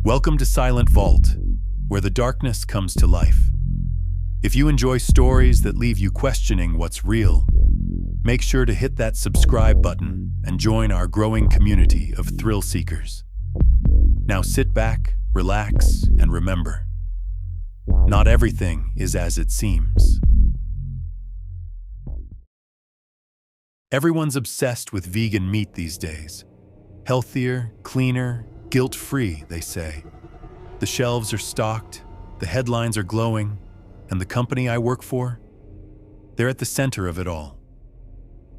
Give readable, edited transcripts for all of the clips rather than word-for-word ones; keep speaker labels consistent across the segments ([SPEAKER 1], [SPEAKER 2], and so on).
[SPEAKER 1] Welcome to Silent Vault, where the darkness comes to life. If you enjoy stories that leave you questioning what's real, make sure to hit that subscribe button and join our growing community of thrill seekers. Now sit back, relax, and remember, not everything is as it seems. Everyone's obsessed with vegan meat these days. Healthier, cleaner, guilt-free, they say. The shelves are stocked, the headlines are glowing, and the company I work for, they're at the center of it all.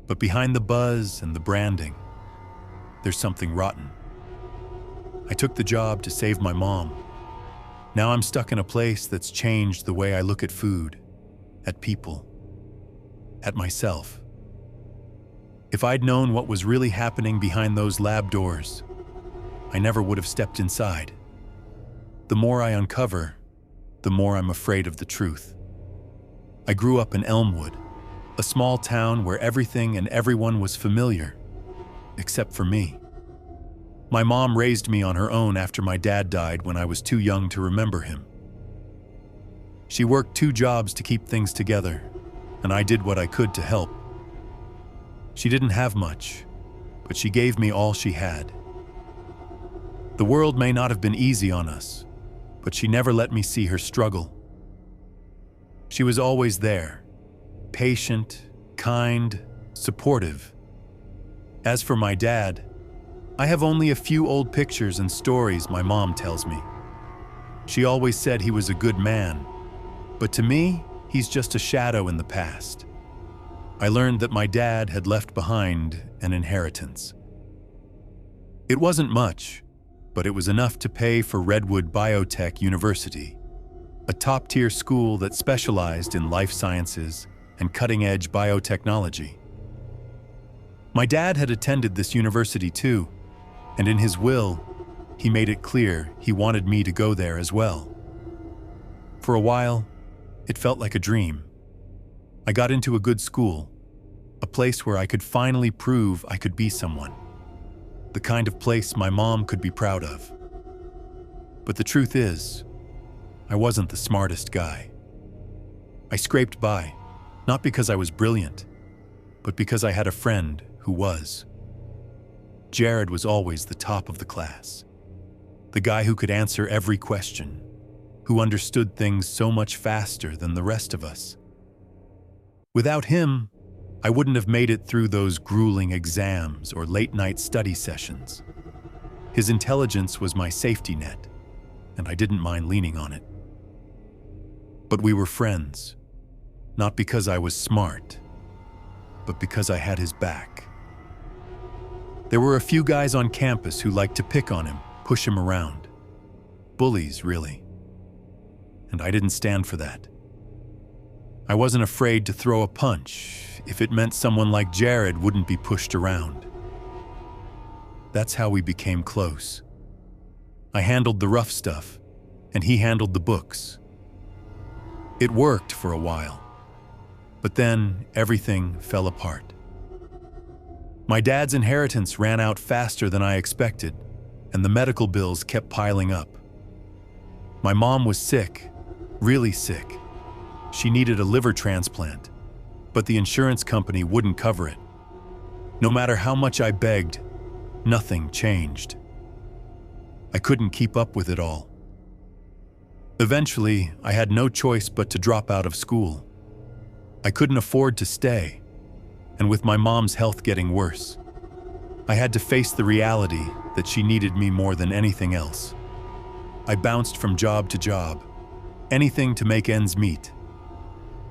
[SPEAKER 1] But behind the buzz and the branding, there's something rotten. I took the job to save my mom. Now I'm stuck in a place that's changed the way I look at food, at people, at myself. If I'd known what was really happening behind those lab doors, I never would have stepped inside. The more I uncover, the more I'm afraid of the truth. I grew up in Elmwood, a small town where everything and everyone was familiar, except for me. My mom raised me on her own after my dad died when I was too young to remember him. She worked 2 jobs to keep things together, and I did what I could to help. She didn't have much, but she gave me all she had. The world may not have been easy on us, but she never let me see her struggle. She was always there, patient, kind, supportive. As for my dad, I have only a few old pictures and stories my mom tells me. She always said he was a good man, but to me, he's just a shadow in the past. I learned that my dad had left behind an inheritance. It wasn't much, but it was enough to pay for Redwood Biotech University, a top-tier school that specialized in life sciences and cutting-edge biotechnology. My dad had attended this university too, and in his will, he made it clear he wanted me to go there as well. For a while, it felt like a dream. I got into a good school, a place where I could finally prove I could be someone, the kind of place my mom could be proud of. But the truth is, I wasn't the smartest guy. I scraped by, not because I was brilliant, but because I had a friend who was. Jared was always the top of the class, the guy who could answer every question, who understood things so much faster than the rest of us. Without him, I wouldn't have made it through those grueling exams or late-night study sessions. His intelligence was my safety net, and I didn't mind leaning on it. But we were friends, not because I was smart, but because I had his back. There were a few guys on campus who liked to pick on him, push him around. Bullies, really. And I didn't stand for that. I wasn't afraid to throw a punch if it meant someone like Jared wouldn't be pushed around. That's how we became close. I handled the rough stuff, and he handled the books. It worked for a while, but then everything fell apart. My dad's inheritance ran out faster than I expected, and the medical bills kept piling up. My mom was sick, really sick. She needed a liver transplant, but the insurance company wouldn't cover it. No matter how much I begged, nothing changed. I couldn't keep up with it all. Eventually, I had no choice but to drop out of school. I couldn't afford to stay, and with my mom's health getting worse, I had to face the reality that she needed me more than anything else. I bounced from job to job, anything to make ends meet.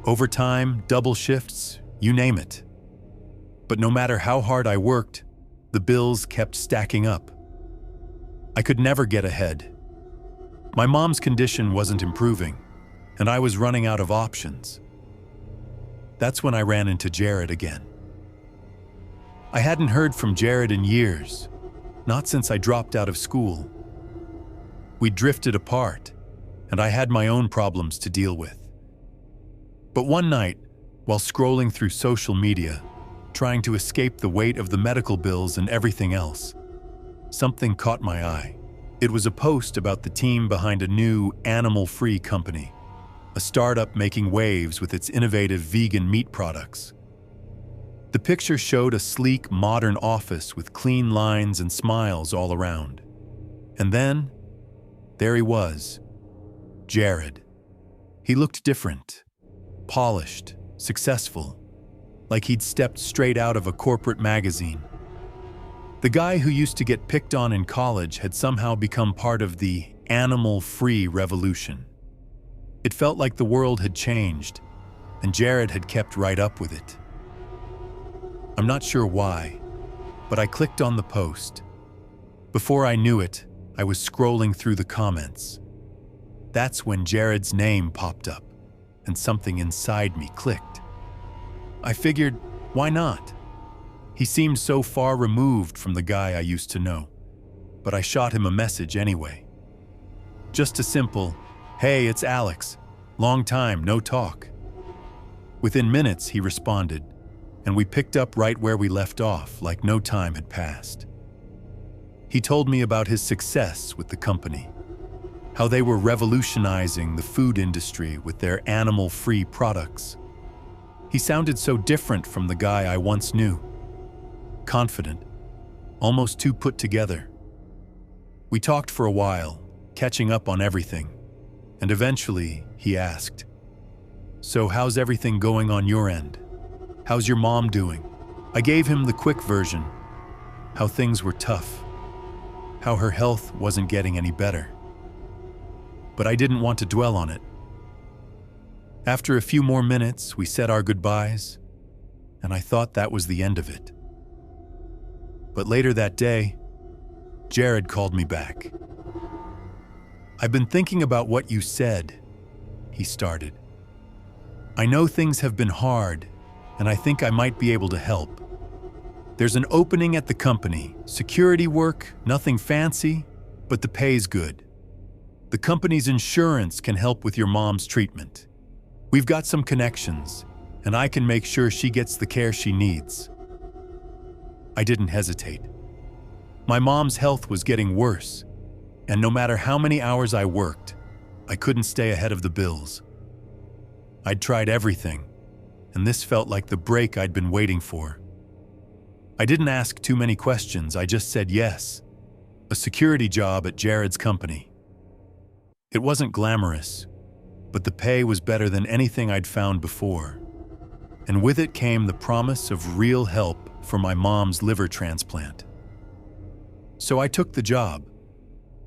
[SPEAKER 1] Overtime, double shifts, you name it. But no matter how hard I worked, the bills kept stacking up. I could never get ahead. My mom's condition wasn't improving, and I was running out of options. That's when I ran into Jared again. I hadn't heard from Jared in years, not since I dropped out of school. We drifted apart, and I had my own problems to deal with. But one night, while scrolling through social media, trying to escape the weight of the medical bills and everything else, something caught my eye. It was a post about the team behind a new animal-free company, a startup making waves with its innovative vegan meat products. The picture showed a sleek, modern office with clean lines and smiles all around. And then, there he was, Jared. He looked different, polished, successful, like he'd stepped straight out of a corporate magazine. The guy who used to get picked on in college had somehow become part of the animal-free revolution. It felt like the world had changed, and Jared had kept right up with it. I'm not sure why, but I clicked on the post. Before I knew it, I was scrolling through the comments. That's when Jared's name popped up, and something inside me clicked. I figured, why not? He seemed so far removed from the guy I used to know, but I shot him a message anyway. Just a simple, "Hey, it's Alex. Long time, no talk." Within minutes, he responded, and we picked up right where we left off, like no time had passed. He told me about his success with the company, how they were revolutionizing the food industry with their animal-free products. He sounded so different from the guy I once knew. Confident, almost too put together. We talked for a while, catching up on everything, and eventually he asked, "So how's everything going on your end? How's your mom doing?" I gave him the quick version, how things were tough, how her health wasn't getting any better. But I didn't want to dwell on it. After a few more minutes, we said our goodbyes, and I thought that was the end of it. But later that day, Jared called me back. "I've been thinking about what you said," he started. "I know things have been hard, and I think I might be able to help. There's an opening at the company, security work, nothing fancy, but the pay's good. The company's insurance can help with your mom's treatment. We've got some connections, and I can make sure she gets the care she needs." I didn't hesitate. My mom's health was getting worse, and no matter how many hours I worked, I couldn't stay ahead of the bills. I'd tried everything, and this felt like the break I'd been waiting for. I didn't ask too many questions, I just said yes, a security job at Jared's company. It wasn't glamorous, but the pay was better than anything I'd found before. And with it came the promise of real help for my mom's liver transplant. So I took the job,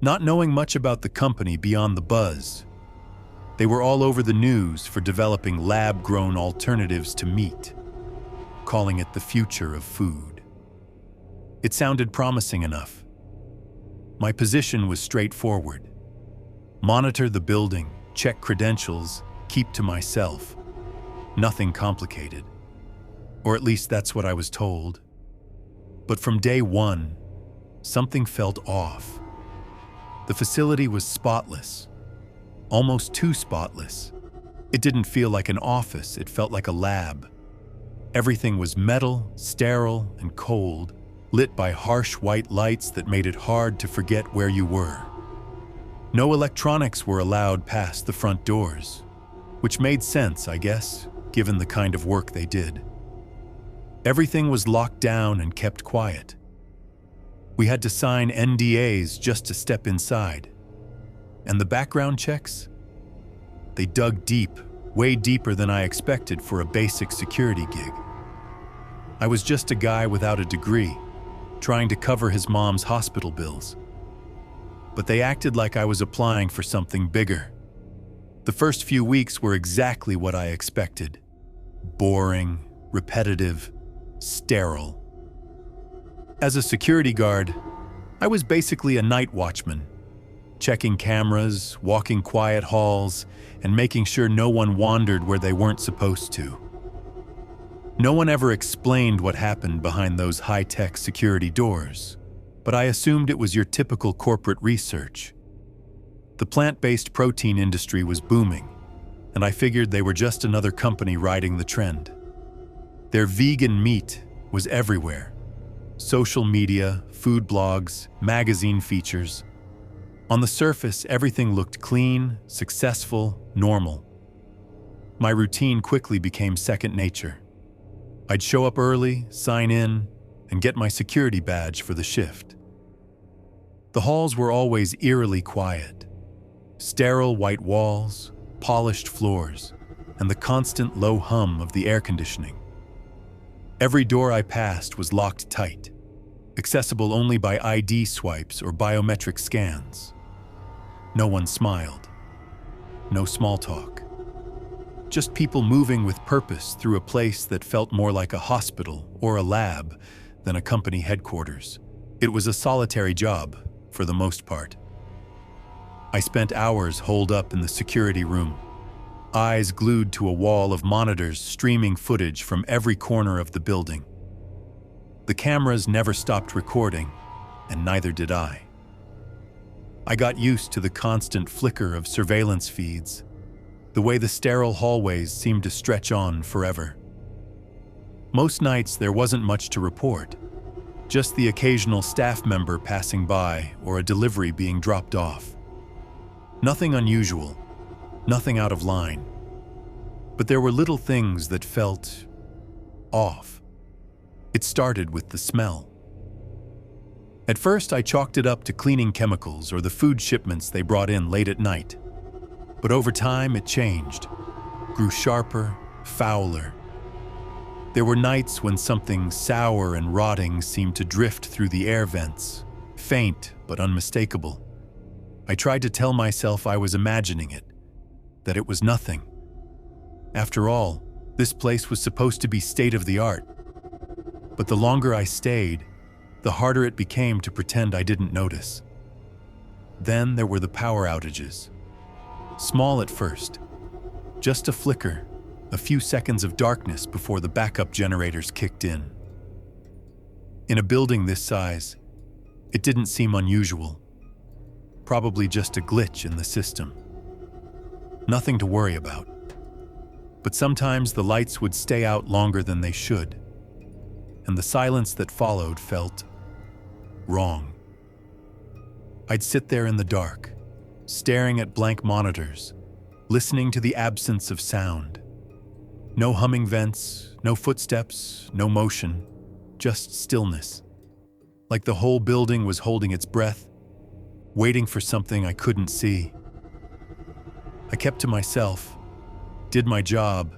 [SPEAKER 1] not knowing much about the company beyond the buzz. They were all over the news for developing lab-grown alternatives to meat, calling it the future of food. It sounded promising enough. My position was straightforward. Monitor the building, check credentials, keep to myself. Nothing complicated. Or at least that's what I was told. But from day one, something felt off. The facility was spotless, almost too spotless. It didn't feel like an office, it felt like a lab. Everything was metal, sterile, and cold, lit by harsh white lights that made it hard to forget where you were. No electronics were allowed past the front doors, which made sense, I guess, given the kind of work they did. Everything was locked down and kept quiet. We had to sign NDAs just to step inside. And the background checks? They dug deep, way deeper than I expected for a basic security gig. I was just a guy without a degree, trying to cover his mom's hospital bills. But they acted like I was applying for something bigger. The first few weeks were exactly what I expected. Boring, repetitive, sterile. As a security guard, I was basically a night watchman, checking cameras, walking quiet halls, and making sure no one wandered where they weren't supposed to. No one ever explained what happened behind those high-tech security doors, but I assumed it was your typical corporate research. The plant-based protein industry was booming, and I figured they were just another company riding the trend. Their vegan meat was everywhere. Social media, food blogs, magazine features. On the surface, everything looked clean, successful, normal. My routine quickly became second nature. I'd show up early, sign in, and get my security badge for the shift. The halls were always eerily quiet. Sterile white walls, polished floors, and the constant low hum of the air conditioning. Every door I passed was locked tight, accessible only by ID swipes or biometric scans. No one smiled. No small talk. Just people moving with purpose through a place that felt more like a hospital or a lab than a company headquarters. It was a solitary job, for the most part. I spent hours holed up in the security room, eyes glued to a wall of monitors streaming footage from every corner of the building. The cameras never stopped recording, and neither did I. I got used to the constant flicker of surveillance feeds, the way the sterile hallways seemed to stretch on forever. Most nights there wasn't much to report, just the occasional staff member passing by or a delivery being dropped off. Nothing unusual, nothing out of line. But there were little things that felt off. It started with the smell. At first, I chalked it up to cleaning chemicals or the food shipments they brought in late at night. But over time, it changed, grew sharper, fouler. There were nights when something sour and rotting seemed to drift through the air vents, faint but unmistakable. I tried to tell myself I was imagining it, that it was nothing. After all, this place was supposed to be state-of-the-art. But the longer I stayed, the harder it became to pretend I didn't notice. Then there were the power outages. Small at first, just a flicker, a few seconds of darkness before the backup generators kicked in. In a building this size, it didn't seem unusual. Probably just a glitch in the system. Nothing to worry about. But sometimes the lights would stay out longer than they should, and the silence that followed felt wrong. I'd sit there in the dark, staring at blank monitors, listening to the absence of sound. No humming vents, no footsteps, no motion, just stillness. Like the whole building was holding its breath, waiting for something I couldn't see. I kept to myself, did my job,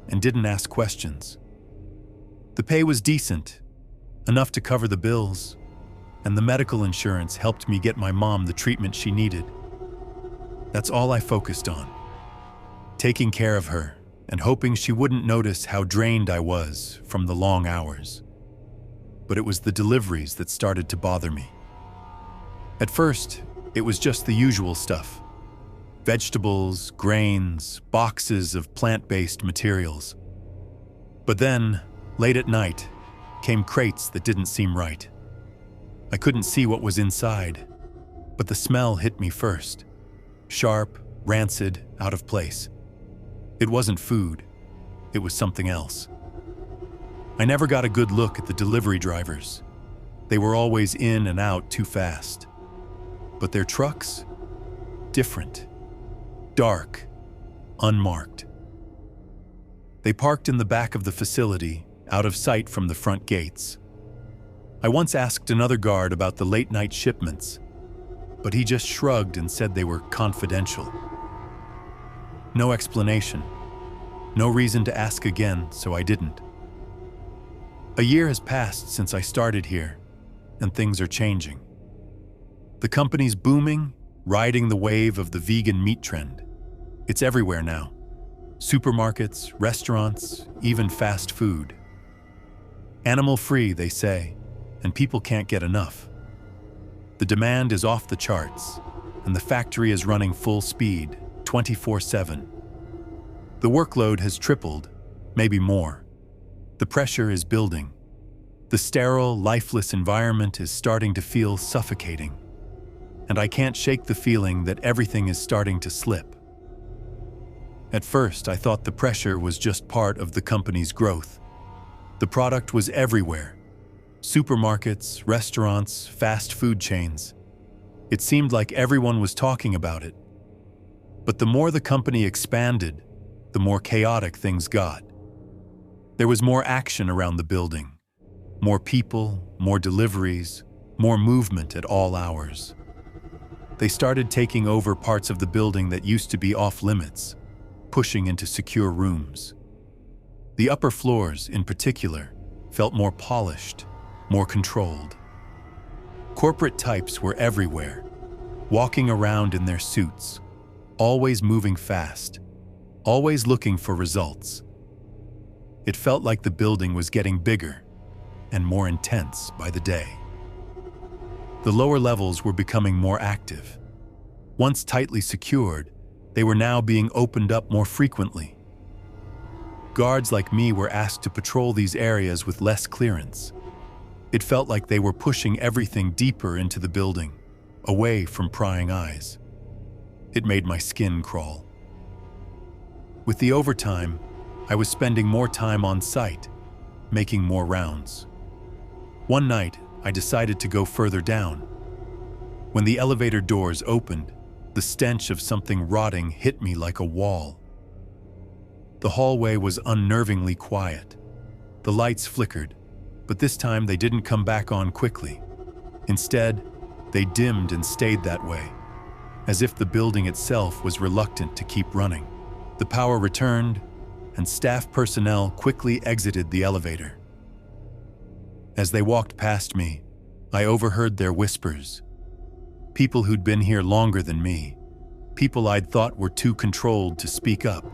[SPEAKER 1] and didn't ask questions. The pay was decent, enough to cover the bills, and the medical insurance helped me get my mom the treatment she needed. That's all I focused on, taking care of her and hoping she wouldn't notice how drained I was from the long hours. But it was the deliveries that started to bother me. At first, it was just the usual stuff. Vegetables, grains, boxes of plant-based materials. But then, late at night, came crates that didn't seem right. I couldn't see what was inside, but the smell hit me first. Sharp, rancid, out of place. It wasn't food. It was something else. I never got a good look at the delivery drivers. They were always in and out too fast. But their trucks? Different. Dark. Unmarked. They parked in the back of the facility, out of sight from the front gates. I once asked another guard about the late-night shipments, but he just shrugged and said they were confidential. No explanation. No reason to ask again, so I didn't. A year has passed since I started here, and things are changing. The company's booming, riding the wave of the vegan meat trend. It's everywhere now. Supermarkets, restaurants, even fast food. Animal-free, they say, and people can't get enough. The demand is off the charts, and the factory is running full speed, 24/7. The workload has tripled, maybe more. The pressure is building. The sterile, lifeless environment is starting to feel suffocating. And I can't shake the feeling that everything is starting to slip. At first, I thought the pressure was just part of the company's growth. The product was everywhere. Supermarkets, restaurants, fast food chains. It seemed like everyone was talking about it. But the more the company expanded, the more chaotic things got. There was more action around the building, more people, more deliveries, more movement at all hours. They started taking over parts of the building that used to be off limits, pushing into secure rooms. The upper floors, in particular, felt more polished, more controlled. Corporate types were everywhere, walking around in their suits, always moving fast, always looking for results. It felt like the building was getting bigger and more intense by the day. The lower levels were becoming more active. Once tightly secured, they were now being opened up more frequently. Guards like me were asked to patrol these areas with less clearance. It felt like they were pushing everything deeper into the building, away from prying eyes. It made my skin crawl. With the overtime, I was spending more time on site, making more rounds. One night, I decided to go further down. When the elevator doors opened, the stench of something rotting hit me like a wall. The hallway was unnervingly quiet. The lights flickered, but this time they didn't come back on quickly. Instead, they dimmed and stayed that way, as if the building itself was reluctant to keep running. The power returned, and staff personnel quickly exited the elevator. As they walked past me, I overheard their whispers. People who'd been here longer than me, people I'd thought were too controlled to speak up.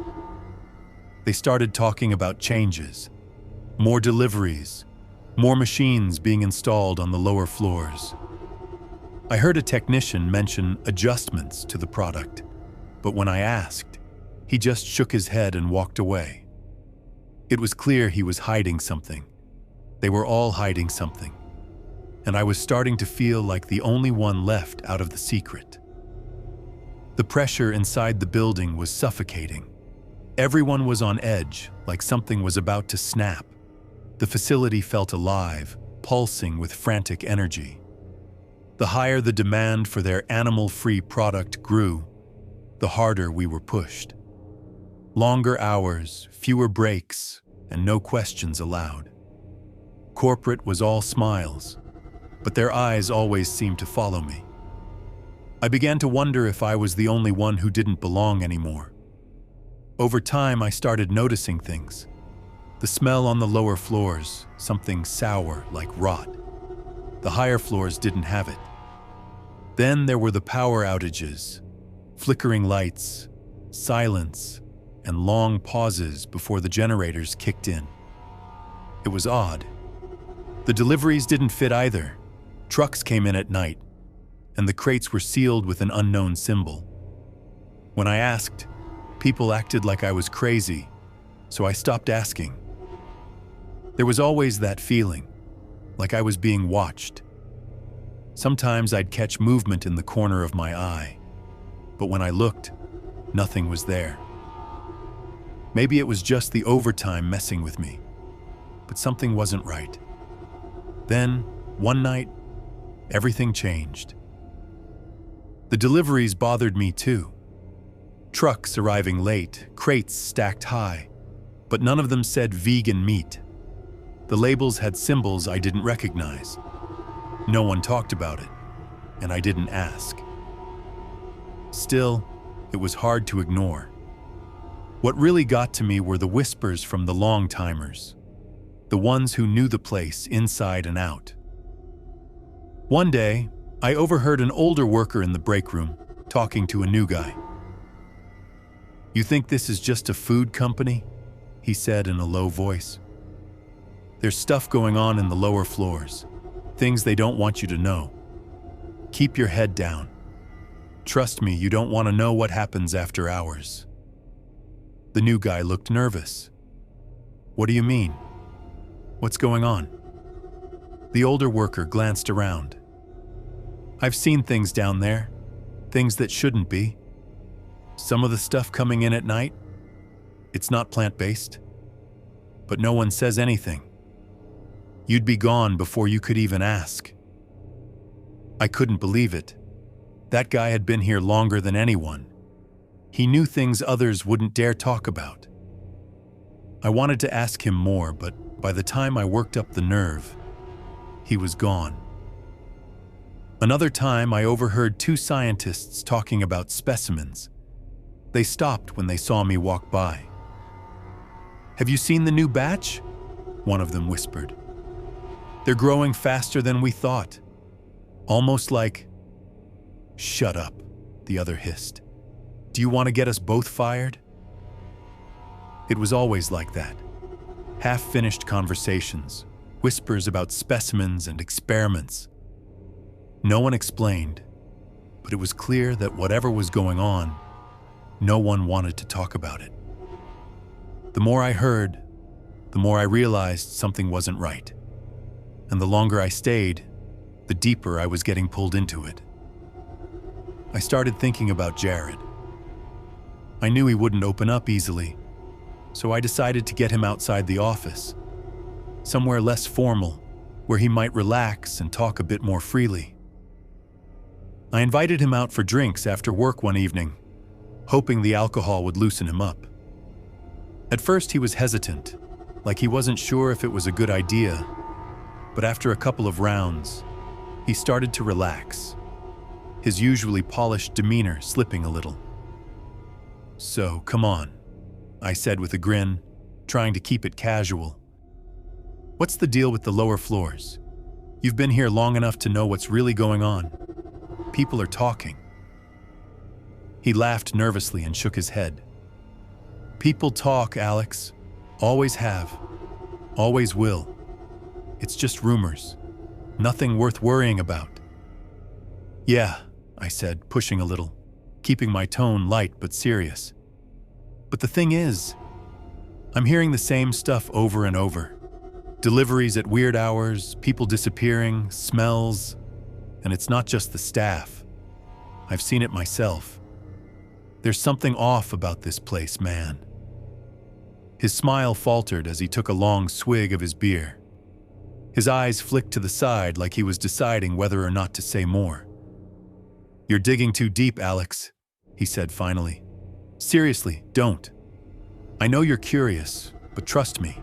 [SPEAKER 1] They started talking about changes, more deliveries, more machines being installed on the lower floors. I heard a technician mention adjustments to the product, but when I asked, he just shook his head and walked away. It was clear he was hiding something. They were all hiding something, and I was starting to feel like the only one left out of the secret. The pressure inside the building was suffocating. Everyone was on edge, like something was about to snap. The facility felt alive, pulsing with frantic energy. The higher the demand for their animal-free product grew, the harder we were pushed. Longer hours, fewer breaks, and no questions allowed. Corporate was all smiles, but their eyes always seemed to follow me. I began to wonder if I was the only one who didn't belong anymore. Over time, I started noticing things. The smell on the lower floors, something sour like rot. The higher floors didn't have it. Then there were the power outages, flickering lights, silence, and long pauses before the generators kicked in. It was odd. The deliveries didn't fit either. Trucks came in at night, and the crates were sealed with an unknown symbol. When I asked, people acted like I was crazy, so I stopped asking. There was always that feeling, like I was being watched. Sometimes I'd catch movement in the corner of my eye, but when I looked, nothing was there. Maybe it was just the overtime messing with me, but something wasn't right. Then, one night, everything changed. The deliveries bothered me too. Trucks arriving late, crates stacked high, but none of them said vegan meat. The labels had symbols I didn't recognize. No one talked about it, and I didn't ask. Still, it was hard to ignore. What really got to me were the whispers from the long-timers, the ones who knew the place inside and out. One day, I overheard an older worker in the break room talking to a new guy. "You think this is just a food company?" he said in a low voice. "There's stuff going on in the lower floors, things they don't want you to know. Keep your head down. Trust me, you don't want to know what happens after hours." The new guy looked nervous. "What do you mean? What's going on?" The older worker glanced around. "I've seen things down there, things that shouldn't be. Some of the stuff coming in at night, it's not plant-based. But no one says anything. You'd be gone before you could even ask." I couldn't believe it. That guy had been here longer than anyone. He knew things others wouldn't dare talk about. I wanted to ask him more, but by the time I worked up the nerve, he was gone. Another time, I overheard two scientists talking about specimens. They stopped when they saw me walk by. "Have you seen the new batch?" one of them whispered. "They're growing faster than we thought. Almost like—" "Shut up," the other hissed. "Do you want to get us both fired?" It was always like that. Half-finished conversations, whispers about specimens and experiments. No one explained, but it was clear that whatever was going on, no one wanted to talk about it. The more I heard, the more I realized something wasn't right. And the longer I stayed, the deeper I was getting pulled into it. I started thinking about Jared. I knew he wouldn't open up easily, so I decided to get him outside the office, somewhere less formal, where he might relax and talk a bit more freely. I invited him out for drinks after work one evening, hoping the alcohol would loosen him up. At first he was hesitant, like he wasn't sure if it was a good idea, but after a couple of rounds, he started to relax, his usually polished demeanor slipping a little. "So, come on," I said with a grin, trying to keep it casual. "What's the deal with the lower floors? You've been here long enough to know what's really going on. People are talking." He laughed nervously and shook his head. "People talk, Alex. Always have. Always will. It's just rumors. Nothing worth worrying about." "Yeah," I said, pushing a little, keeping my tone light but serious. "But the thing is, I'm hearing the same stuff over and over. Deliveries at weird hours, people disappearing, smells, and it's not just the staff. I've seen it myself. There's something off about this place, man." His smile faltered as he took a long swig of his beer. His eyes flicked to the side like he was deciding whether or not to say more. "You're digging too deep, Alex," he said finally. "Seriously, don't. I know you're curious, but trust me,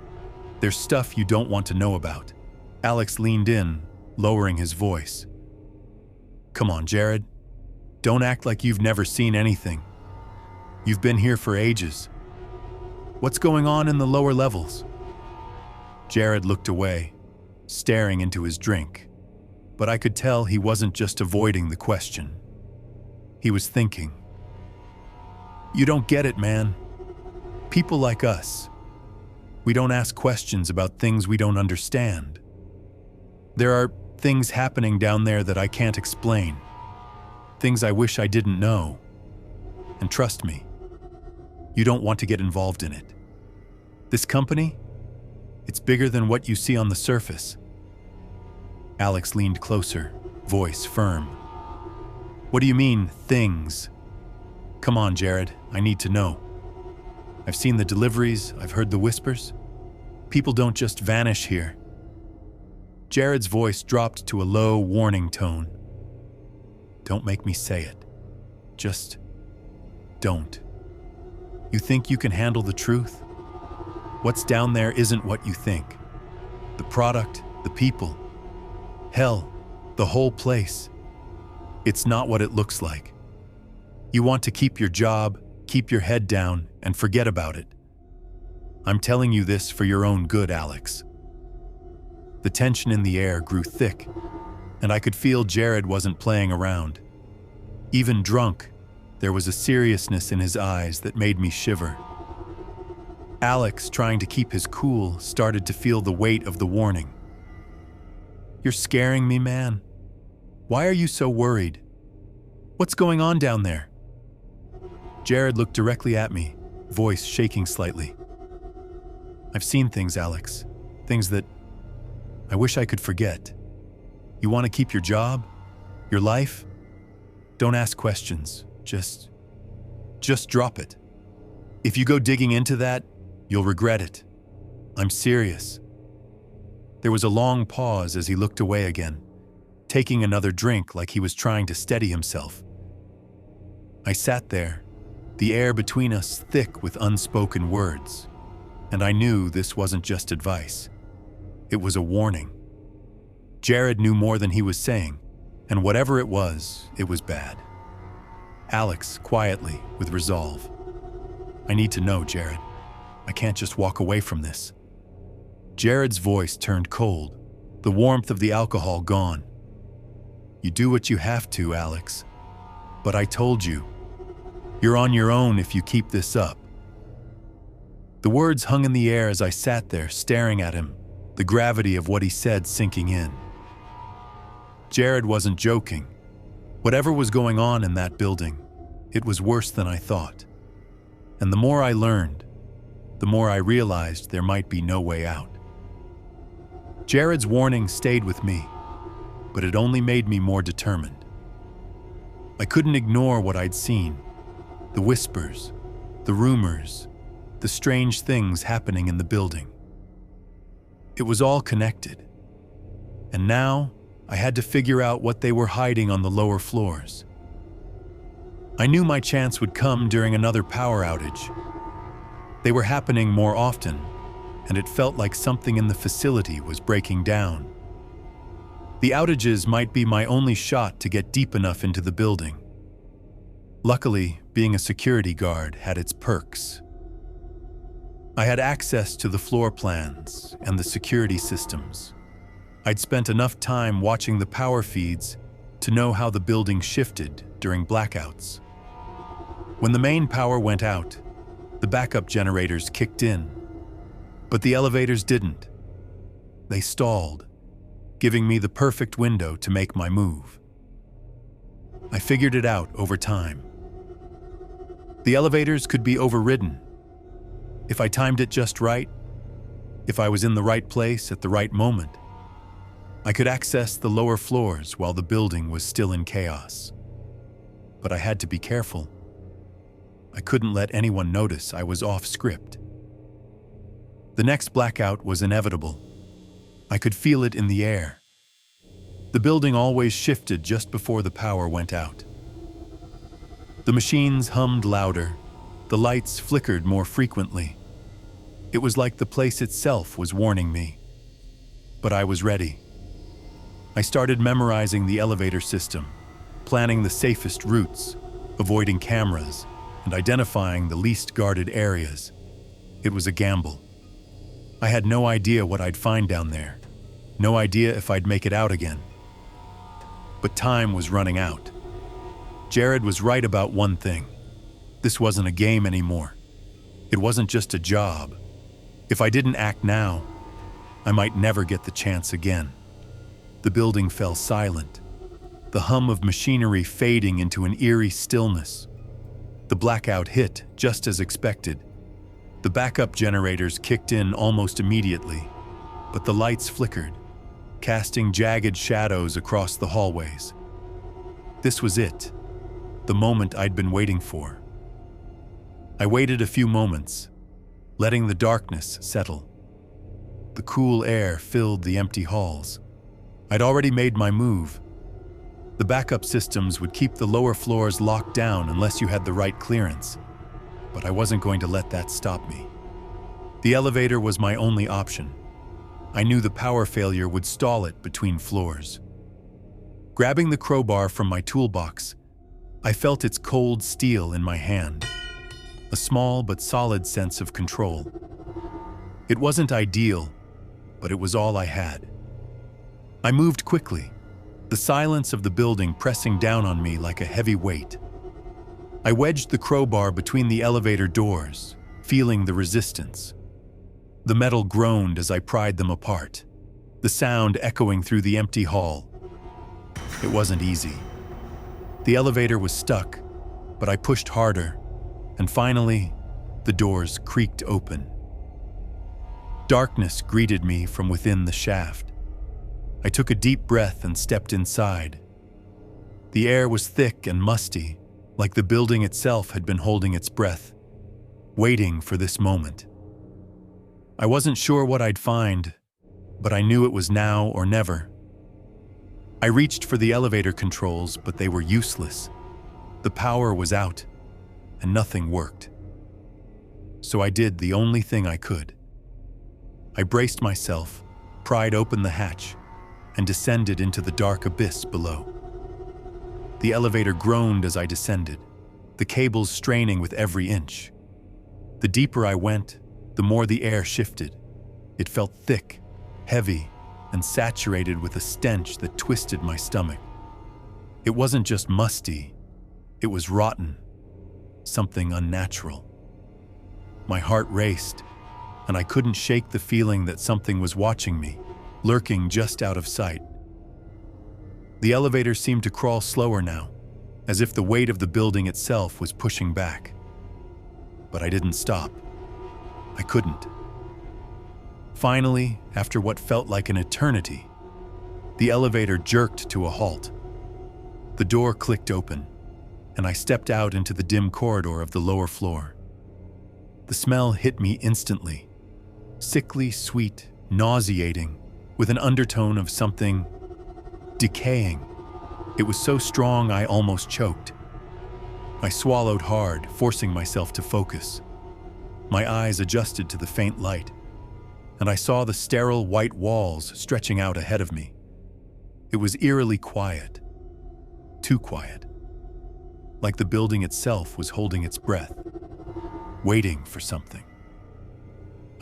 [SPEAKER 1] there's stuff you don't want to know about." Alex leaned in, lowering his voice. "Come on, Jared. Don't act like you've never seen anything. You've been here for ages. What's going on in the lower levels?" Jared looked away, staring into his drink, but I could tell he wasn't just avoiding the question. He was thinking. "You don't get it, man. People like us, we don't ask questions about things we don't understand. There are things happening down there that I can't explain, things I wish I didn't know. And trust me, you don't want to get involved in it. This company, it's bigger than what you see on the surface." Alex leaned closer, voice firm. "What do you mean, things? Come on, Jared, I need to know. I've seen the deliveries, I've heard the whispers. People don't just vanish here." Jared's voice dropped to a low, warning tone. "Don't make me say it. Just don't. You think you can handle the truth? What's down there isn't what you think. The product, the people, hell, the whole place. It's not what it looks like. You want to keep your job, keep your head down, and forget about it. I'm telling you this for your own good, Alex." The tension in the air grew thick, and I could feel Jared wasn't playing around. Even drunk, there was a seriousness in his eyes that made me shiver. Alex, trying to keep his cool, started to feel the weight of the warning. "You're scaring me, man. Why are you so worried? What's going on down there?" Jared looked directly at me, voice shaking slightly. "I've seen things, Alex. Things that I wish I could forget. You want to keep your job? Your life? Don't ask questions. Just drop it. If you go digging into that, you'll regret it. I'm serious." There was a long pause as he looked away again, taking another drink like he was trying to steady himself. I sat there, the air between us thick with unspoken words, and I knew this wasn't just advice. It was a warning. Jared knew more than he was saying, and whatever it was bad. Alex, quietly, with resolve. I need to know, Jared. I can't just walk away from this. Jared's voice turned cold, the warmth of the alcohol gone. You do what you have to, Alex. But I told you, you're on your own if you keep this up. The words hung in the air as I sat there staring at him, the gravity of what he said sinking in. Jared wasn't joking. Whatever was going on in that building, it was worse than I thought. And the more I learned, the more I realized there might be no way out. Jared's warning stayed with me, but it only made me more determined. I couldn't ignore what I'd seen, the whispers, the rumors, the strange things happening in the building. It was all connected, and now I had to figure out what they were hiding on the lower floors. I knew my chance would come during another power outage. They were happening more often, and it felt like something in the facility was breaking down. The outages might be my only shot to get deep enough into the building. Luckily, being a security guard had its perks. I had access to the floor plans and the security systems. I'd spent enough time watching the power feeds to know how the building shifted during blackouts. When the main power went out, the backup generators kicked in, but the elevators didn't. They stalled, giving me the perfect window to make my move. I figured it out over time. The elevators could be overridden. If I timed it just right, if I was in the right place at the right moment, I could access the lower floors while the building was still in chaos. But I had to be careful. I couldn't let anyone notice I was off script. The next blackout was inevitable. I could feel it in the air. The building always shifted just before the power went out. The machines hummed louder. The lights flickered more frequently. It was like the place itself was warning me. But I was ready. I started memorizing the elevator system, planning the safest routes, avoiding cameras, and identifying the least guarded areas. It was a gamble. I had no idea what I'd find down there, no idea if I'd make it out again. But time was running out. Jared was right about one thing. This wasn't a game anymore. It wasn't just a job. If I didn't act now, I might never get the chance again. The building fell silent, the hum of machinery fading into an eerie stillness. The blackout hit just as expected. The backup generators kicked in almost immediately, but the lights flickered, casting jagged shadows across the hallways. This was it, the moment I'd been waiting for. I waited a few moments, letting the darkness settle. The cool air filled the empty halls. I'd already made my move. The backup systems would keep the lower floors locked down unless you had the right clearance, but I wasn't going to let that stop me. The elevator was my only option. I knew the power failure would stall it between floors. Grabbing the crowbar from my toolbox, I felt its cold steel in my hand, a small but solid sense of control. It wasn't ideal, but it was all I had. I moved quickly, the silence of the building pressing down on me like a heavy weight. I wedged the crowbar between the elevator doors, feeling the resistance. The metal groaned as I pried them apart, the sound echoing through the empty hall. It wasn't easy. The elevator was stuck, but I pushed harder, and finally, the doors creaked open. Darkness greeted me from within the shaft. I took a deep breath and stepped inside. The air was thick and musty, like the building itself had been holding its breath, waiting for this moment. I wasn't sure what I'd find, but I knew it was now or never. I reached for the elevator controls, but they were useless. The power was out, and nothing worked. So I did the only thing I could. I braced myself, pried open the hatch, and descended into the dark abyss below. The elevator groaned as I descended, the cables straining with every inch. The deeper I went, the more the air shifted. It felt thick, heavy, and saturated with a stench that twisted my stomach. It wasn't just musty, it was rotten, something unnatural. My heart raced, and I couldn't shake the feeling that something was watching me, lurking just out of sight. The elevator seemed to crawl slower now, as if the weight of the building itself was pushing back. But I didn't stop. I couldn't. Finally, after what felt like an eternity, the elevator jerked to a halt. The door clicked open, and I stepped out into the dim corridor of the lower floor. The smell hit me instantly, sickly sweet, nauseating, with an undertone of something decaying. It was so strong I almost choked. I swallowed hard, forcing myself to focus. My eyes adjusted to the faint light, and I saw the sterile white walls stretching out ahead of me. It was eerily quiet, too quiet, like the building itself was holding its breath, waiting for something.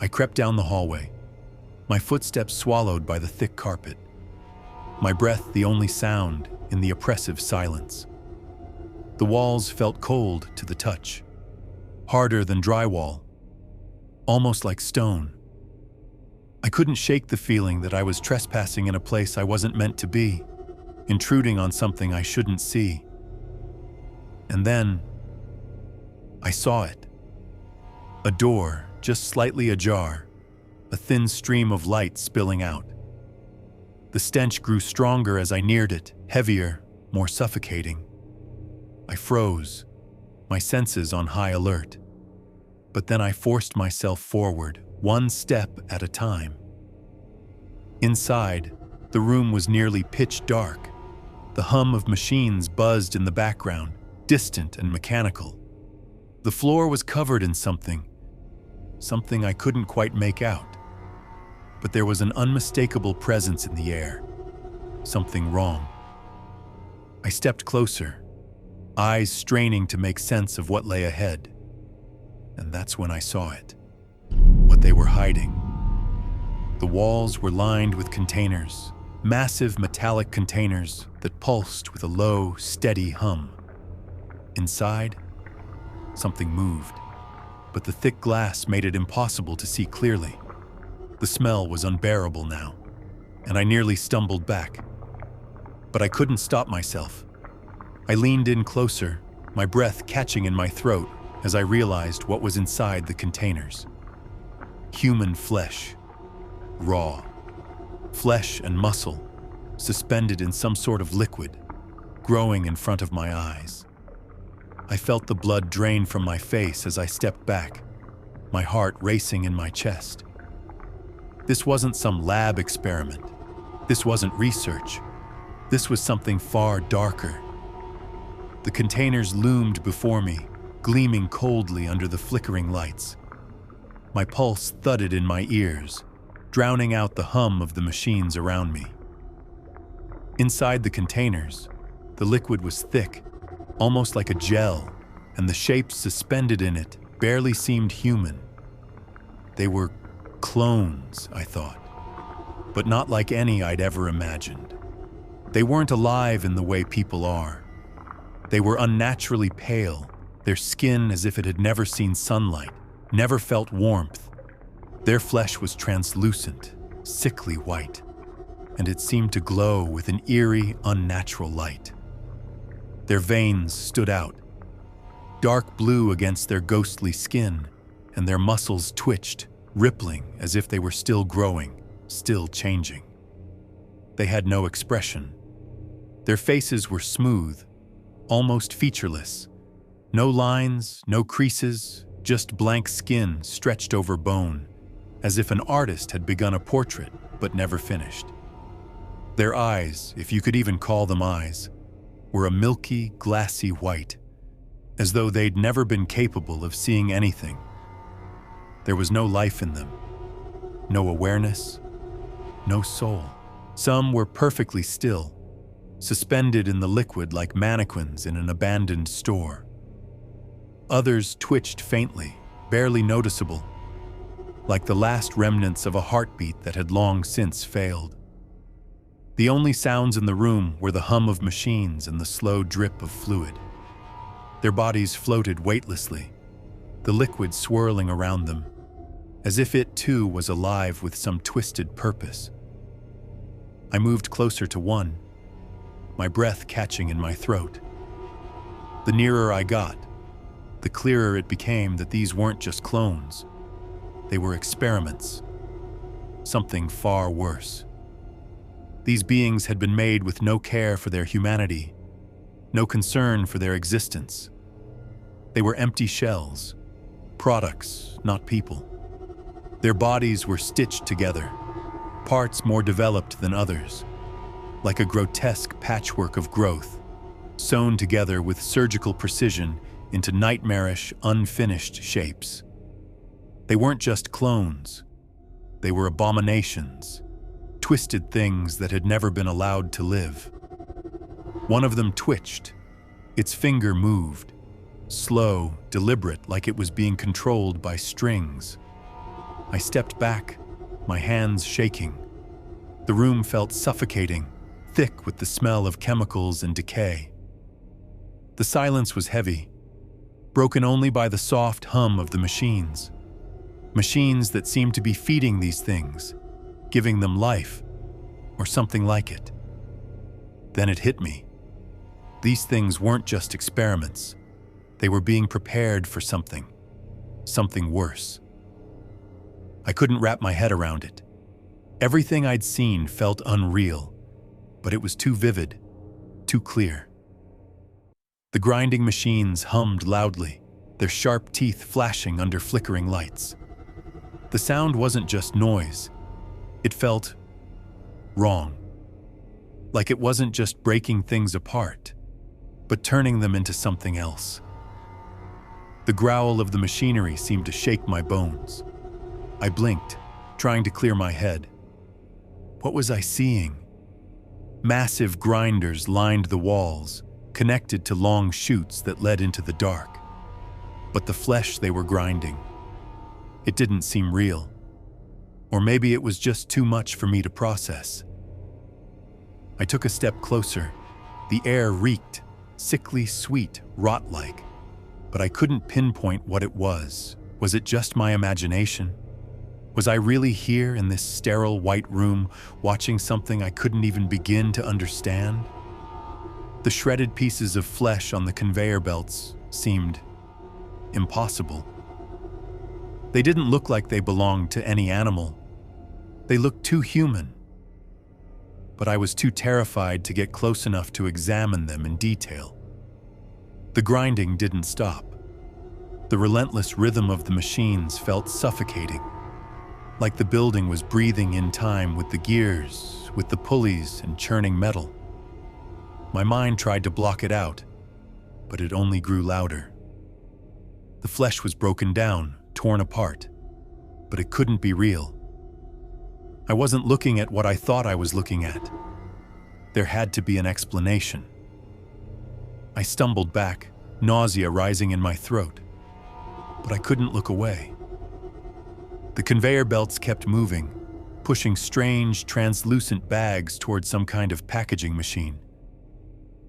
[SPEAKER 1] I crept down the hallway, my footsteps swallowed by the thick carpet, my breath the only sound in the oppressive silence. The walls felt cold to the touch, harder than drywall, almost like stone. I couldn't shake the feeling that I was trespassing in a place I wasn't meant to be, intruding on something I shouldn't see. And then, I saw it. A door, just slightly ajar, a thin stream of light spilling out. The stench grew stronger as I neared it, heavier, more suffocating. I froze, my senses on high alert. But then I forced myself forward, one step at a time. Inside, the room was nearly pitch dark. The hum of machines buzzed in the background, distant and mechanical. The floor was covered in something I couldn't quite make out. But there was an unmistakable presence in the air. Something wrong. I stepped closer, eyes straining to make sense of what lay ahead. And that's when I saw it. What they were hiding. The walls were lined with containers, massive metallic containers that pulsed with a low, steady hum. Inside, something moved, but the thick glass made it impossible to see clearly. The smell was unbearable now, and I nearly stumbled back. But I couldn't stop myself. I leaned in closer, my breath catching in my throat as I realized what was inside the containers. Human flesh, raw, flesh and muscle, suspended in some sort of liquid, growing in front of my eyes. I felt the blood drain from my face as I stepped back, my heart racing in my chest. This wasn't some lab experiment. This wasn't research. This was something far darker. The containers loomed before me, gleaming coldly under the flickering lights. My pulse thudded in my ears, drowning out the hum of the machines around me. Inside the containers, the liquid was thick, almost like a gel, and the shapes suspended in it barely seemed human. They were clones, I thought, but not like any I'd ever imagined. They weren't alive in the way people are. They were unnaturally pale, their skin as if it had never seen sunlight, never felt warmth. Their flesh was translucent, sickly white, and it seemed to glow with an eerie, unnatural light. Their veins stood out, dark blue against their ghostly skin, and their muscles twitched, rippling as if they were still growing, still changing. They had no expression. Their faces were smooth, almost featureless. No lines, no creases, just blank skin stretched over bone, as if an artist had begun a portrait but never finished. Their eyes, if you could even call them eyes, were a milky, glassy white, as though they'd never been capable of seeing anything. There was no life in them, no awareness, no soul. Some were perfectly still, suspended in the liquid like mannequins in an abandoned store. Others twitched faintly, barely noticeable, like the last remnants of a heartbeat that had long since failed. The only sounds in the room were the hum of machines and the slow drip of fluid. Their bodies floated weightlessly, the liquid swirling around them, as if it too was alive with some twisted purpose. I moved closer to one, my breath catching in my throat. The nearer I got, the clearer it became that these weren't just clones. They were experiments. Something far worse. These beings had been made with no care for their humanity, no concern for their existence. They were empty shells, products, not people. Their bodies were stitched together, parts more developed than others, like a grotesque patchwork of growth, sewn together with surgical precision into nightmarish, unfinished shapes. They weren't just clones. They were abominations, twisted things that had never been allowed to live. One of them twitched. Its finger moved, slow, deliberate, like it was being controlled by strings. I stepped back, my hands shaking. The room felt suffocating, thick with the smell of chemicals and decay. The silence was heavy, broken only by the soft hum of the machines. Machines that seemed to be feeding these things, giving them life, or something like it. Then it hit me. These things weren't just experiments. They were being prepared for something worse. I couldn't wrap my head around it. Everything I'd seen felt unreal, but it was too vivid, too clear. The grinding machines hummed loudly, their sharp teeth flashing under flickering lights. The sound wasn't just noise. It felt wrong. Like it wasn't just breaking things apart, but turning them into something else. The growl of the machinery seemed to shake my bones. I blinked, trying to clear my head. What was I seeing? Massive grinders lined the walls, connected to long chutes that led into the dark. But the flesh they were grinding, it didn't seem real. Or maybe it was just too much for me to process. I took a step closer. The air reeked, sickly sweet, rot-like. But I couldn't pinpoint what it was. Was it just my imagination? Was I really here in this sterile white room, watching something I couldn't even begin to understand? The shredded pieces of flesh on the conveyor belts seemed impossible. They didn't look like they belonged to any animal. They looked too human. But I was too terrified to get close enough to examine them in detail. The grinding didn't stop. The relentless rhythm of the machines felt suffocating, like the building was breathing in time with the gears, with the pulleys and churning metal. My mind tried to block it out, but it only grew louder. The flesh was broken down, torn apart, but it couldn't be real. I wasn't looking at what I thought I was looking at. There had to be an explanation. I stumbled back, nausea rising in my throat, but I couldn't look away. The conveyor belts kept moving, pushing strange, translucent bags toward some kind of packaging machine.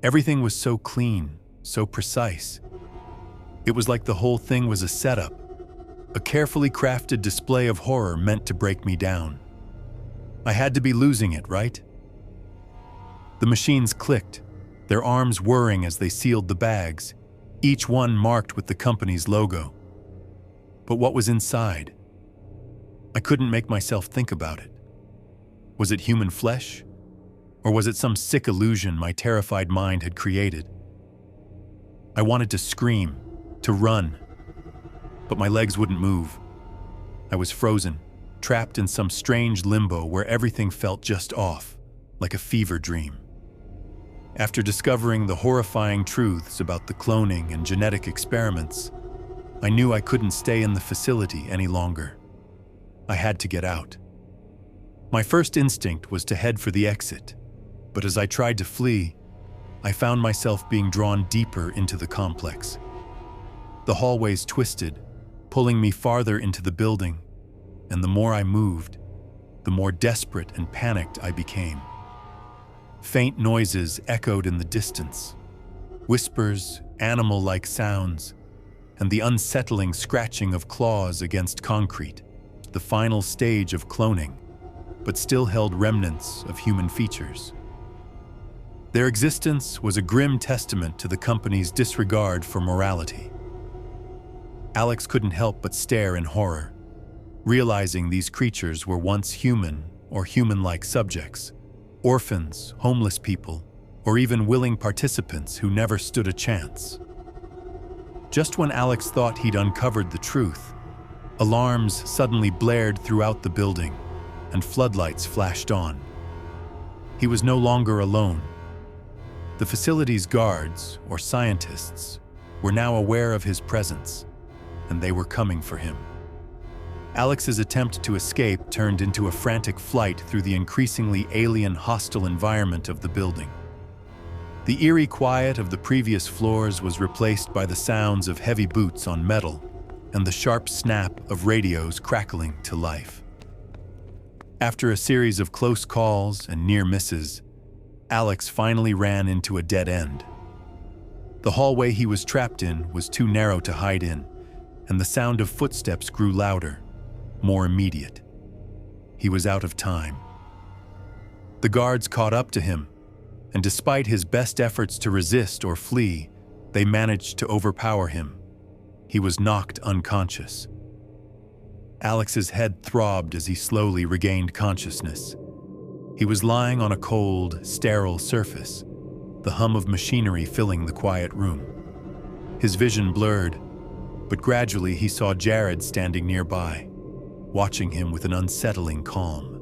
[SPEAKER 1] Everything was so clean, so precise. It was like the whole thing was a setup, a carefully crafted display of horror meant to break me down. I had to be losing it, right? The machines clicked, their arms whirring as they sealed the bags, each one marked with the company's logo. But what was inside? I couldn't make myself think about it. Was it human flesh? Or was it some sick illusion my terrified mind had created? I wanted to scream, to run, but my legs wouldn't move. I was frozen, trapped in some strange limbo where everything felt just off, like a fever dream. After discovering the horrifying truths about the cloning and genetic experiments, I knew I couldn't stay in the facility any longer. I had to get out. My first instinct was to head for the exit, but as I tried to flee, I found myself being drawn deeper into the complex. The hallways twisted, pulling me farther into the building, and the more I moved, the more desperate and panicked I became. Faint noises echoed in the distance, whispers, animal-like sounds, and the unsettling scratching of claws against concrete, the final stage of cloning, but still held remnants of human features. Their existence was a grim testament to the company's disregard for morality. Alex couldn't help but stare in horror, realizing these creatures were once human or human-like subjects, orphans, homeless people, or even willing participants who never stood a chance. Just when Alex thought he'd uncovered the truth, alarms suddenly blared throughout the building, and floodlights flashed on. He was no longer alone. The facility's guards, or scientists, were now aware of his presence, and they were coming for him. Alex's attempt to escape turned into a frantic flight through the increasingly alien, hostile environment of the building. The eerie quiet of the previous floors was replaced by the sounds of heavy boots on metal and the sharp snap of radios crackling to life. After a series of close calls and near misses, Alex finally ran into a dead end. The hallway he was trapped in was too narrow to hide in, and the sound of footsteps grew louder, more immediate. He was out of time. The guards caught up to him, and despite his best efforts to resist or flee, they managed to overpower him. He was knocked unconscious. Alex's head throbbed as he slowly regained consciousness. He was lying on a cold, sterile surface, the hum of machinery filling the quiet room. His vision blurred, but gradually he saw Jared standing nearby, watching him with an unsettling calm.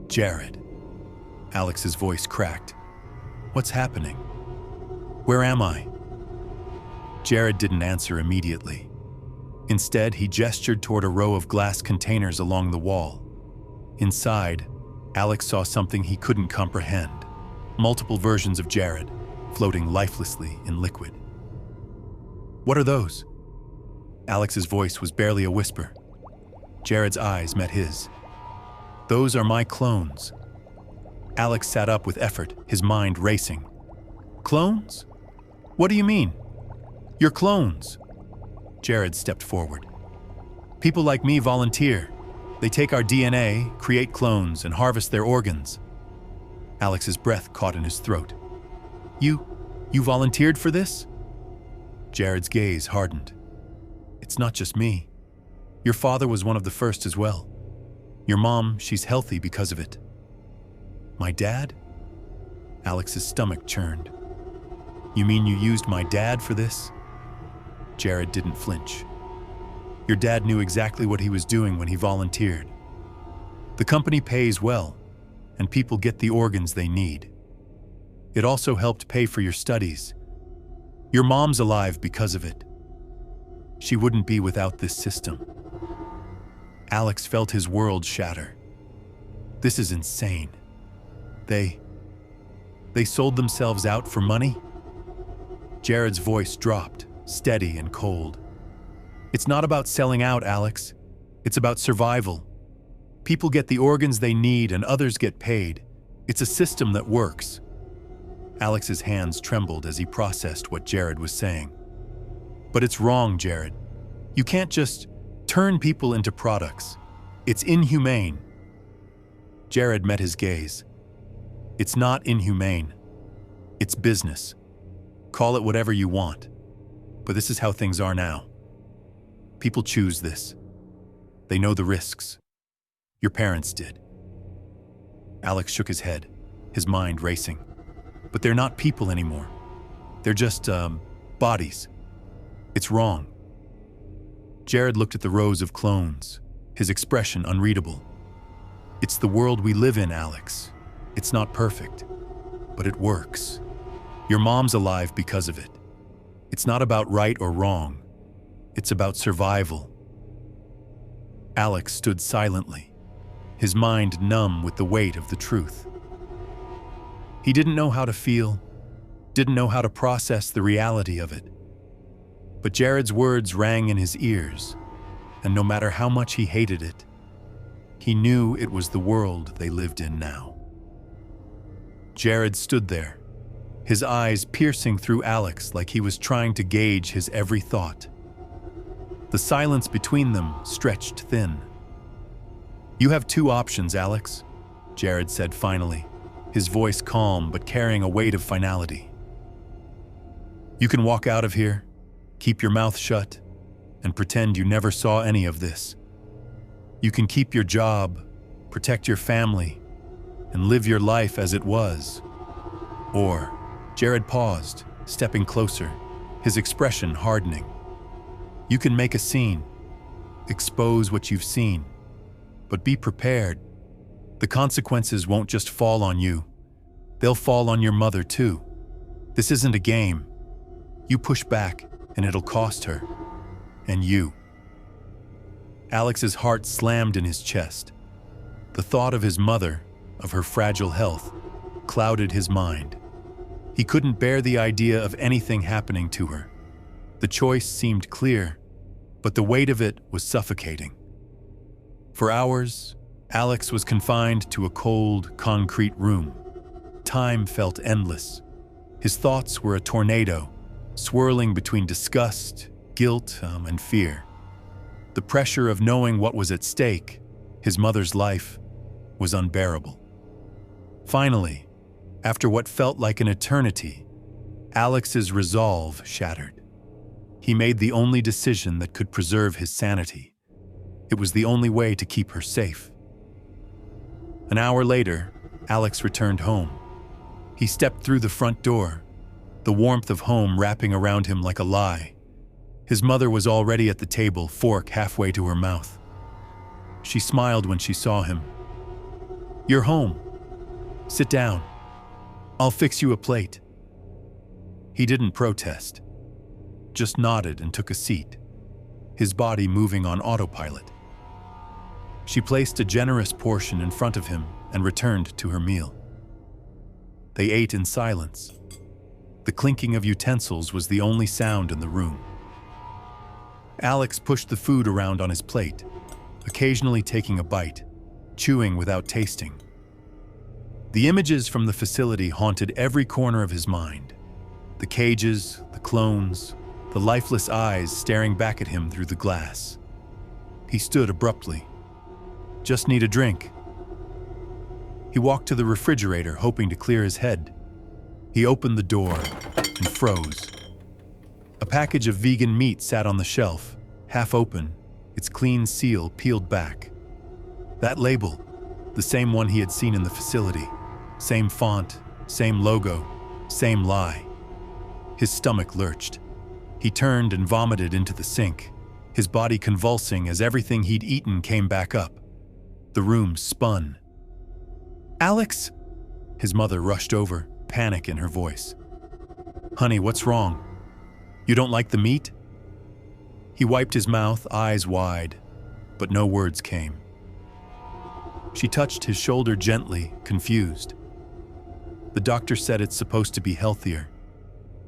[SPEAKER 1] "Jared." Alex's voice cracked. "What's happening? Where am I?" Jared didn't answer immediately. Instead, he gestured toward a row of glass containers along the wall. Inside, Alex saw something he couldn't comprehend. Multiple versions of Jared, floating lifelessly in liquid. "What are those?" Alex's voice was barely a whisper. Jared's eyes met his. "Those are my clones." Alex sat up with effort, his mind racing. "Clones? What do you mean?" "Your clones." Jared stepped forward. "People like me volunteer. They take our DNA, create clones, and harvest their organs." Alex's breath caught in his throat. You volunteered for this?" Jared's gaze hardened. "It's not just me. Your father was one of the first as well. Your mom, she's healthy because of it." "My dad?" Alex's stomach churned. "You mean you used my dad for this?" Jared didn't flinch. "Your dad knew exactly what he was doing when he volunteered. The company pays well, and people get the organs they need. It also helped pay for your studies. Your mom's alive because of it. She wouldn't be without this system." Alex felt his world shatter. This is insane. They sold themselves out for money? Jared's voice dropped, steady and cold. "It's not about selling out, Alex. It's about survival. People get the organs they need and others get paid. It's a system that works." Alex's hands trembled as he processed what Jared was saying. "But it's wrong, Jared. You can't just turn people into products. It's inhumane." Jared met his gaze. "It's not inhumane. It's business. Call it whatever you want. But this is how things are now. People choose this. They know the risks. Your parents did." Alex shook his head, his mind racing. "But they're not people anymore. They're just, bodies. It's wrong." Jared looked at the rows of clones, his expression unreadable. "It's the world we live in, Alex. It's not perfect, but it works. Your mom's alive because of it. It's not about right or wrong. It's about survival. Alex stood silently, his mind numb with the weight of the truth. He didn't know how to feel, didn't know how to process the reality of it. But Jared's words rang in his ears, and no matter how much he hated it, he knew it was the world they lived in now. Jared stood there, his eyes piercing through Alex like he was trying to gauge his every thought. The silence between them stretched thin. "You have two options, Alex," Jared said finally, his voice calm but carrying a weight of finality. "You can walk out of here, keep your mouth shut, and pretend you never saw any of this. You can keep your job, protect your family, and live your life as it was. Or," Jared paused, stepping closer, his expression hardening, "you can make a scene, expose what you've seen, but be prepared. The consequences won't just fall on you. They'll fall on your mother too. This isn't a game. You push back, and it'll cost her. And you." Alex's heart slammed in his chest. The thought of his mother, of her fragile health, clouded his mind. He couldn't bear the idea of anything happening to her. The choice seemed clear, but the weight of it was suffocating. For hours, Alex was confined to a cold, concrete room. Time felt endless. His thoughts were a tornado, swirling between disgust, guilt, and fear. The pressure of knowing what was at stake, his mother's life, was unbearable. Finally, after what felt like an eternity, Alex's resolve shattered. He made the only decision that could preserve his sanity. It was the only way to keep her safe. An hour later, Alex returned home. He stepped through the front door, the warmth of home wrapping around him like a lie. His mother was already at the table, fork halfway to her mouth. She smiled when she saw him. "You're home. Sit down. I'll fix you a plate." He didn't protest, just nodded and took a seat, his body moving on autopilot. She placed a generous portion in front of him and returned to her meal. They ate in silence. The clinking of utensils was the only sound in the room. Alex pushed the food around on his plate, occasionally taking a bite, chewing without tasting. The images from the facility haunted every corner of his mind. The cages, the clones, the lifeless eyes staring back at him through the glass. He stood abruptly. "Just need a drink." He walked to the refrigerator, hoping to clear his head. He opened the door and froze. A package of vegan meat sat on the shelf, half open, its clean seal peeled back. That label, the same one he had seen in the facility. Same font, same logo, same lie. His stomach lurched. He turned and vomited into the sink, his body convulsing as everything he'd eaten came back up. The room spun. "Alex!" His mother rushed over, panic in her voice. "Honey, what's wrong? You don't like the meat?" He wiped his mouth, eyes wide, but no words came. She touched his shoulder gently, confused. "The doctor said it's supposed to be healthier,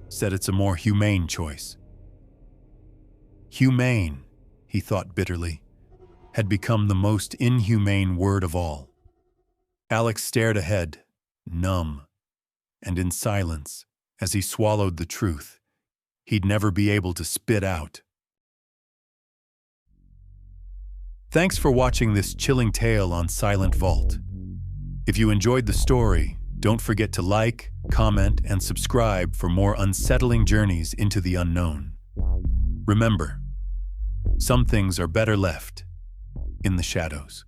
[SPEAKER 1] said it's a more humane choice." Humane, he thought bitterly, had become the most inhumane word of all. Alex stared ahead, numb, and in silence, as he swallowed the truth he'd never be able to spit out. Thanks for watching this chilling tale on Silent Vault. If you enjoyed the story, don't forget to like, comment, and subscribe for more unsettling journeys into the unknown. Remember, some things are better left in the shadows.